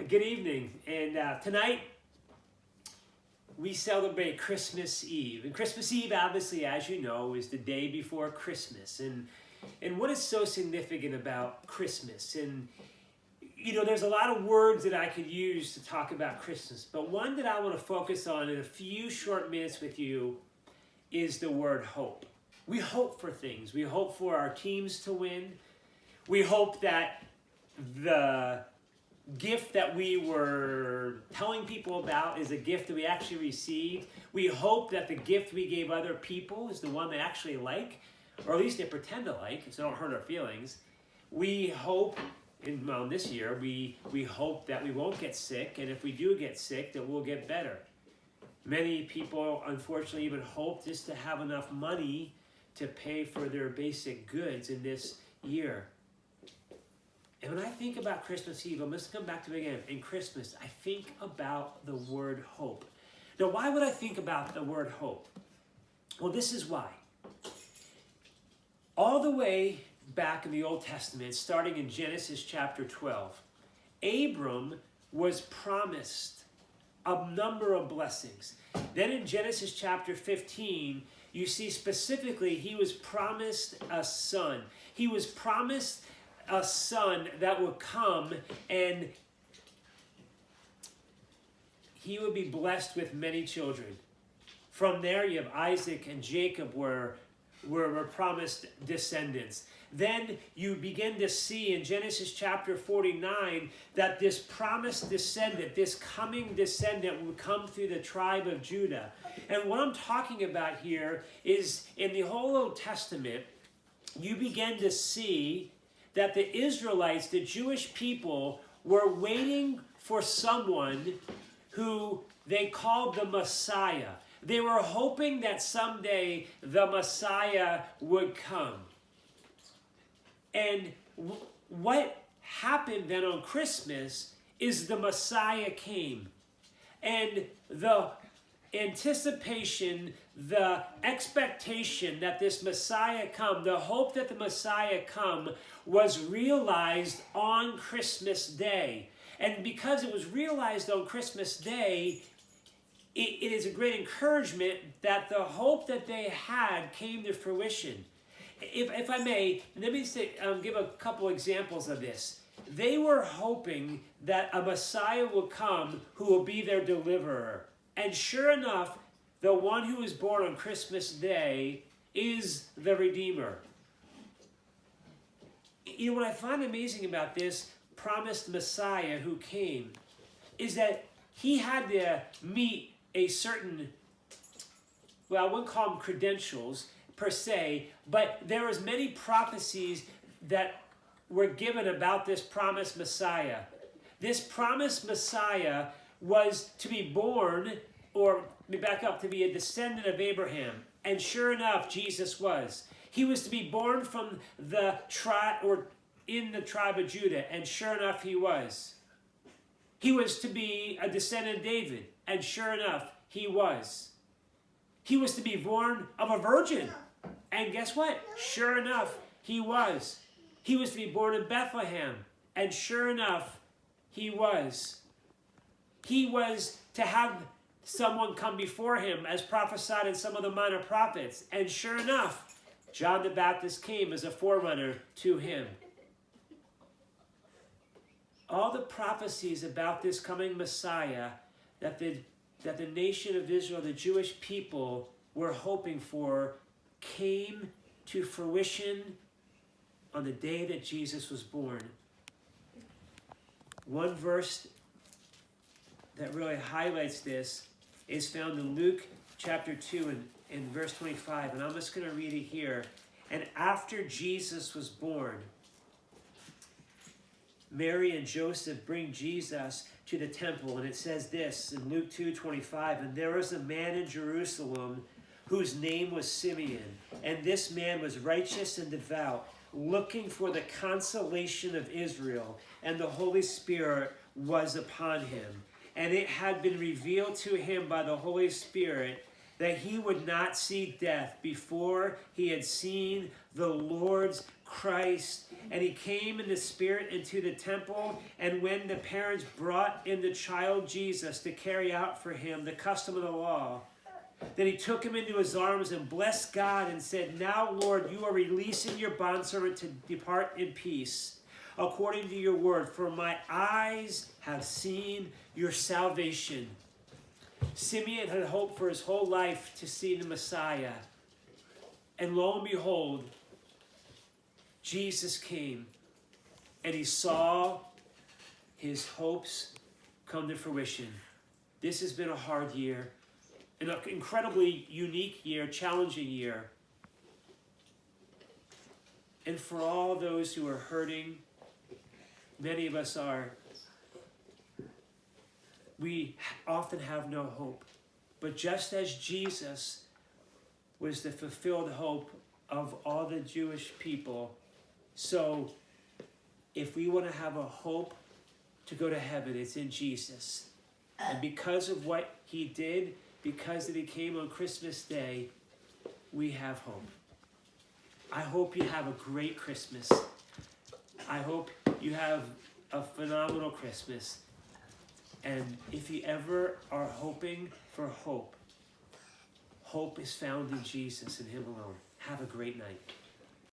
Good evening. And tonight we celebrate Christmas Eve. And Christmas Eve, obviously, as you know, is the day before Christmas. And what is so significant about Christmas? And, you know, there's a lot of words that I could use to talk about Christmas. But one that I want to focus on in a few short minutes with you is the word hope. We hope for things. We hope for our teams to win. We hope that the gift that we were telling people about is a gift that we actually received. We hope that the gift we gave other people is the one they actually like, or at least they pretend to like, so don't hurt our feelings. We hope, this year, we hope that we won't get sick, and if we do get sick, that we'll get better. Many people, unfortunately, even hope just to have enough money to pay for their basic goods in this year. And when I think about Christmas Eve, I'm just going to come back to it again. In Christmas, I think about the word hope. Now, why would I think about the word hope? Well, this is why. All the way back in the Old Testament, starting in Genesis chapter 12, Abram was promised a number of blessings. Then in Genesis chapter 15, you see specifically he was promised a son. He was promised a son that would come and he would be blessed with many children. From there you have Isaac and Jacob were promised descendants. Then you begin to see in Genesis chapter 49 that this promised descendant, this coming descendant would come through the tribe of Judah. And what I'm talking about here is in the whole Old Testament, you begin to see that the Israelites, the Jewish people, were waiting for someone who they called the Messiah. They were hoping that someday the Messiah would come. And what happened then on Christmas is the Messiah came. And the anticipation, the expectation that this Messiah come, the hope that the Messiah come was realized on Christmas Day. And because it was realized on Christmas Day, it is a great encouragement that the hope that they had came to fruition. If I may, let me give a couple examples of this. They were hoping that a Messiah will come who will be their deliverer. And sure enough, the one who was born on Christmas Day is the Redeemer. You know what I find amazing about this promised Messiah who came is that he had to meet a certain, well, I wouldn't call them credentials per se, but there was many prophecies that were given about this promised Messiah. This promised Messiah was to be born, or let me back up, to be a descendant of Abraham. And sure enough, Jesus was. He was to be born from the tribe, or in the tribe of Judah, and sure enough, he was. He was to be a descendant of David, and sure enough, he was. He was to be born of a virgin, and guess what? Sure enough, he was. He was to be born in Bethlehem, and sure enough, he was. He was to have someone come before him as prophesied in some of the minor prophets, and sure enough, John the Baptist came as a forerunner to him. All the prophecies about this coming Messiah that the nation of Israel, the Jewish people, were hoping for came to fruition on the day that Jesus was born. One verse that really highlights this is found in Luke chapter 2 and verse 25. And I'm just going to read it here. And after Jesus was born, Mary and Joseph bring Jesus to the temple. And it says this in Luke 2:25. And there was a man in Jerusalem whose name was Simeon. And this man was righteous and devout, looking for the consolation of Israel. And the Holy Spirit was upon him. And it had been revealed to him by the Holy Spirit that he would not see death before he had seen the Lord's Christ. And he came in the Spirit into the temple. And when the parents brought in the child Jesus to carry out for him the custom of the law, then he took him into his arms and blessed God and said, "Now, Lord, you are releasing your bondservant to depart in peace, according to your word. For my eyes have seen your salvation." Simeon had hoped for his whole life to see the Messiah. And lo and behold, Jesus came, and he saw his hopes come to fruition. This has been a hard year, an incredibly unique year, challenging year. And for all those who are hurting, many of us are, we often have no hope. But just as Jesus was the fulfilled hope of all the Jewish people, so if we want to have a hope to go to heaven, it's in Jesus. And because of what he did, because that he came on Christmas Day, we have hope. I hope you have a great Christmas. I hope you have a phenomenal Christmas. And if you ever are hoping for hope, hope is found in Jesus and him alone. Have a great night.